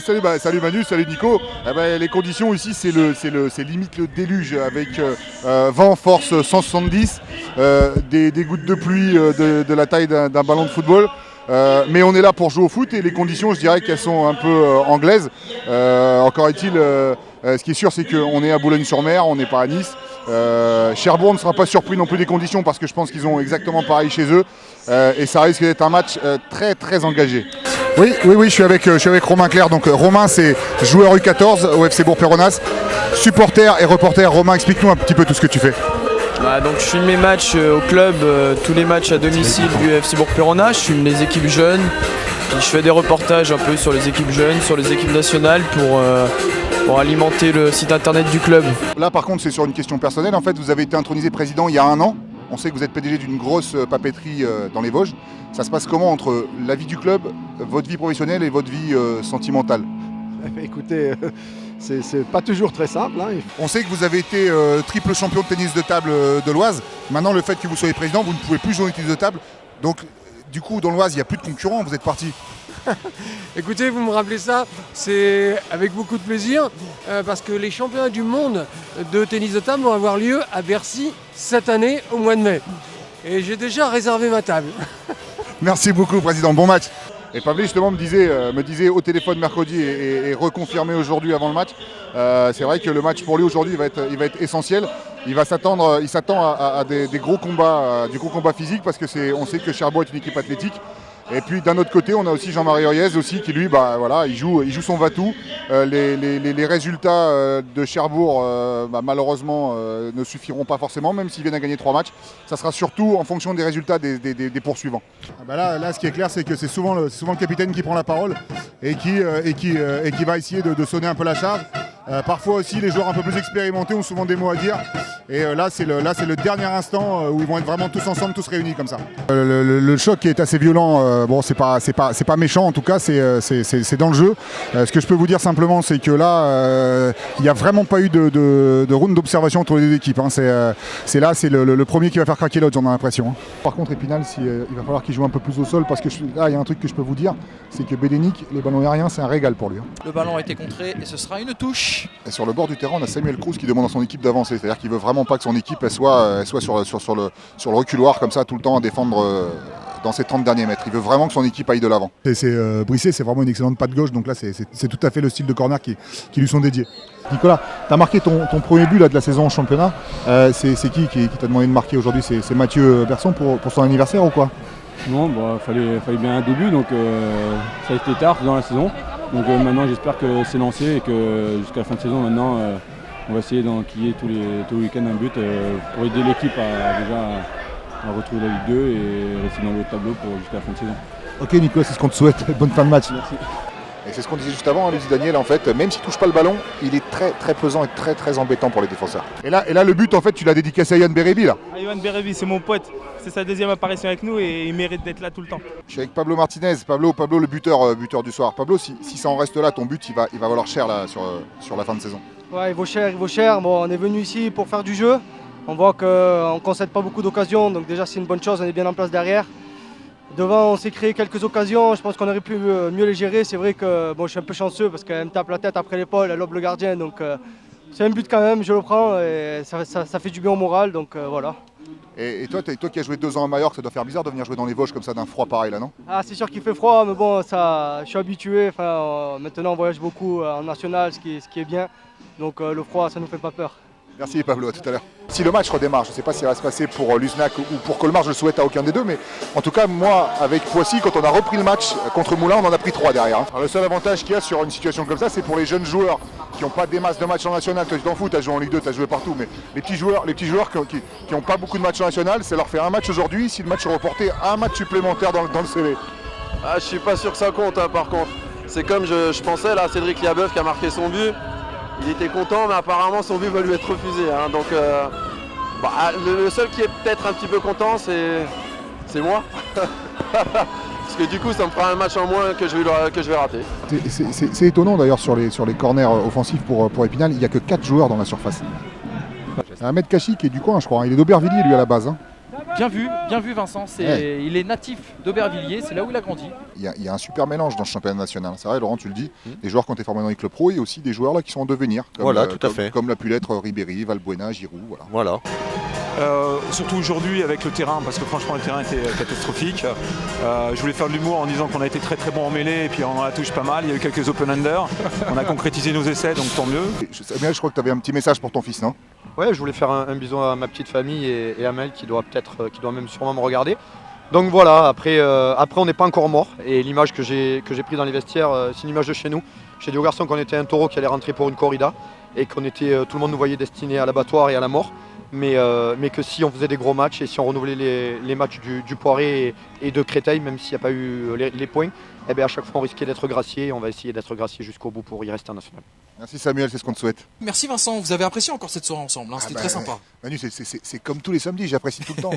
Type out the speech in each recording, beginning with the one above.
Salut Manu, salut Nico. Les conditions ici, c'est limite le déluge avec vent force 170, des gouttes de pluie de la taille d'un ballon de football. Mais on est là pour jouer au foot et les conditions, je dirais qu'elles sont un peu anglaises. Encore est-il, ce qui est sûr, c'est qu'on est à Boulogne-sur-Mer, on n'est pas à Nice. Cherbourg ne sera pas surpris non plus des conditions parce que je pense qu'ils ont exactement pareil chez eux. Et ça risque d'être un match très très engagé. Oui, je suis avec Romain Clerc. Donc Romain, c'est joueur U14 au FC Bourg-Péronnas, supporter et reporter. Romain, explique-nous un petit peu tout ce que tu fais. Donc je filme mes matchs au club, tous les matchs à domicile du FC Bourg-Péronnas. Je filme les équipes jeunes, puis je fais des reportages un peu sur les équipes jeunes, sur les équipes nationales pour alimenter le site internet du club. Là par contre c'est sur une question personnelle. En fait vous avez été intronisé président il y a 1 an. On sait que vous êtes PDG d'une grosse papeterie dans les Vosges. Ça se passe comment entre la vie du club, votre vie professionnelle et votre vie sentimentale? Écoutez, c'est pas toujours très simple. Hein. On sait que vous avez été triple champion de tennis de table de l'Oise. Maintenant, le fait que vous soyez président, vous ne pouvez plus jouer au tennis de table. Donc, du coup, dans l'Oise, il n'y a plus de concurrents, vous êtes parti. Écoutez, vous me rappelez ça, c'est avec beaucoup de plaisir, parce que les championnats du monde de tennis de table vont avoir lieu à Bercy cette année, au mois de mai. Et j'ai déjà réservé ma table. Merci beaucoup, président. Bon match. Et Pavlé justement me disait au téléphone mercredi et reconfirmé aujourd'hui avant le match. C'est vrai que le match pour lui aujourd'hui il va être essentiel. Il s'attend à des gros combats, du gros combat physique parce que on sait que Cherbourg est une équipe athlétique. Et puis d'un autre côté, on a aussi Jean-Marie Oriez aussi qui lui, il joue son va-tout. Les résultats de Cherbourg, malheureusement, ne suffiront pas forcément, même s'ils viennent à gagner 3 matchs. Ça sera surtout en fonction des résultats des poursuivants. Là, ce qui est clair, c'est que c'est souvent le capitaine qui prend la parole et qui va essayer de sonner un peu la charge. Parfois aussi, les joueurs un peu plus expérimentés ont souvent des mots à dire. Et là, c'est le dernier instant où ils vont être vraiment tous ensemble, tous réunis comme ça. Le choc est assez violent. C'est pas méchant en tout cas, c'est dans le jeu. Ce que je peux vous dire simplement, c'est que là, il n'y a vraiment pas eu de round d'observation entre les deux équipes. Hein. C'est le premier qui va faire craquer l'autre, j'en ai l'impression. Hein. Par contre, Épinal, il va falloir qu'il joue un peu plus au sol parce que là, il y a un truc que je peux vous dire, c'est que Bédénic, les ballons aériens, c'est un régal pour lui. Hein. Le ballon a été contré et ce sera une touche. Et sur le bord du terrain, on a Samuel Cruz qui demande à son équipe d'avancer. C'est-à-dire qu'il veut vraiment pas que son équipe elle soit sur le reculoir comme ça tout le temps à défendre dans ses 30 derniers mètres. Il veut vraiment que son équipe aille de l'avant. Brissé, c'est vraiment une excellente patte gauche. Donc là, c'est tout à fait le style de corner qui lui sont dédiés. Nicolas, tu as marqué ton premier but là, de la saison en championnat. C'est qui t'a demandé de marquer aujourd'hui? C'est Mathieu Berson pour son anniversaire ou quoi? Non, fallait bien un début, donc ça a été tard dans la saison. Donc maintenant j'espère que c'est lancé et que jusqu'à la fin de saison maintenant on va essayer d'enquiller tous les week-ends un but pour aider l'équipe à retrouver la Ligue 2 et rester dans le haut de tableau jusqu'à la fin de saison. Ok Nico, c'est ce qu'on te souhaite, bonne fin de match. Merci. Et c'est ce qu'on disait juste avant, Lucie Daniel, en fait, même s'il ne touche pas le ballon, il est très très pesant et très très embêtant pour les défenseurs. Et là le but en fait tu l'as dédicacé à Yann Bérébi là. Yann Bérébi, c'est mon pote, c'est sa deuxième apparition avec nous et il mérite d'être là tout le temps. Je suis avec Pablo Martinez, Pablo le buteur du soir. Pablo, si ça en reste là, ton but il va valoir cher là, sur la fin de saison. Ouais, il vaut cher. Bon, on est venu ici pour faire du jeu. On voit qu'on ne concède pas beaucoup d'occasions, donc déjà c'est une bonne chose, on est bien en place derrière. Devant, on s'est créé quelques occasions, je pense qu'on aurait pu mieux les gérer. C'est vrai que je suis un peu chanceux parce qu'elle me tape la tête après l'épaule, elle lobe le gardien. Donc c'est un but quand même, je le prends et ça fait du bien au moral, donc voilà. Et toi qui as joué 2 ans à Majorque, ça doit faire bizarre de venir jouer dans les Vosges comme ça d'un froid pareil là, non? Ah, c'est sûr qu'il fait froid, mais bon, je suis habitué. Maintenant on voyage beaucoup en national, ce qui est bien. Donc le froid, ça ne nous fait pas peur. Merci Pablo, à tout à l'heure. Si le match redémarre, je ne sais pas si ça va se passer pour Luznac ou pour Colmar, je le souhaite à aucun des deux, mais en tout cas, moi, avec Poissy, quand on a repris le match contre Moulins, on en a pris 3 derrière. Alors, le seul avantage qu'il y a sur une situation comme ça, c'est pour les jeunes joueurs qui n'ont pas des masses de matchs en national. Toi, tu t'en fous, tu as joué en Ligue 2, tu as joué partout, mais les petits joueurs qui n'ont pas beaucoup de matchs en national, c'est leur faire un match aujourd'hui, si le match est reporté, un match supplémentaire dans le CV. Ah, je suis pas sûr que ça compte, hein, par contre. C'est comme je pensais, là, Cédric Liabeuf qui a marqué son but. Il était content, mais apparemment son but va lui être refusé. Hein, donc, le seul qui est peut-être un petit peu content, c'est moi. Parce que du coup, ça me fera un match en moins que je vais rater. C'est étonnant d'ailleurs sur les corners offensifs pour Épinal, il n'y a que 4 joueurs dans la surface. Ahmed Kachi qui est du coin, je crois. Il est d'Aubervilliers lui à la base. Hein. Bien vu Vincent. Il est natif d'Aubervilliers, c'est là où il a grandi. Il y a un super mélange dans ce championnat national. C'est vrai, Laurent, tu le dis. Des joueurs qui ont été formés dans les clubs pro et aussi des joueurs là qui sont en devenir. Comme l'a pu l'être Ribéry, Valbuena, Giroud. Voilà. Surtout aujourd'hui avec le terrain, parce que franchement le terrain était catastrophique. Je voulais faire de l'humour en disant qu'on a été très très bon en mêlée et puis on en a touché pas mal. Il y a eu quelques open-under. On a concrétisé nos essais, donc tant mieux. Samuel, je crois que tu avais un petit message pour ton fils, non? Ouais, je voulais faire un bisou à ma petite famille et à Mel qui doit même sûrement me regarder. Donc voilà, après on n'est pas encore mort. Et l'image que j'ai prise dans les vestiaires, c'est une image de chez nous. J'ai dit aux garçons qu'on était un taureau qui allait rentrer pour une corrida et tout le monde nous voyait destiné à l'abattoir et à la mort. Mais que si on faisait des gros matchs et si on renouvelait les matchs du Poiré et de Créteil, même s'il n'y a pas eu les points, eh bien à chaque fois on risquait d'être gracié et on va essayer d'être gracié jusqu'au bout pour y rester en national. Merci Samuel, c'est ce qu'on te souhaite. Merci Vincent, vous avez apprécié encore cette soirée ensemble, c'était très sympa. Manu, c'est comme tous les samedis, j'apprécie tout le temps.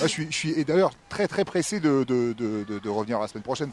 Là, je suis d'ailleurs très très pressé de revenir la semaine prochaine.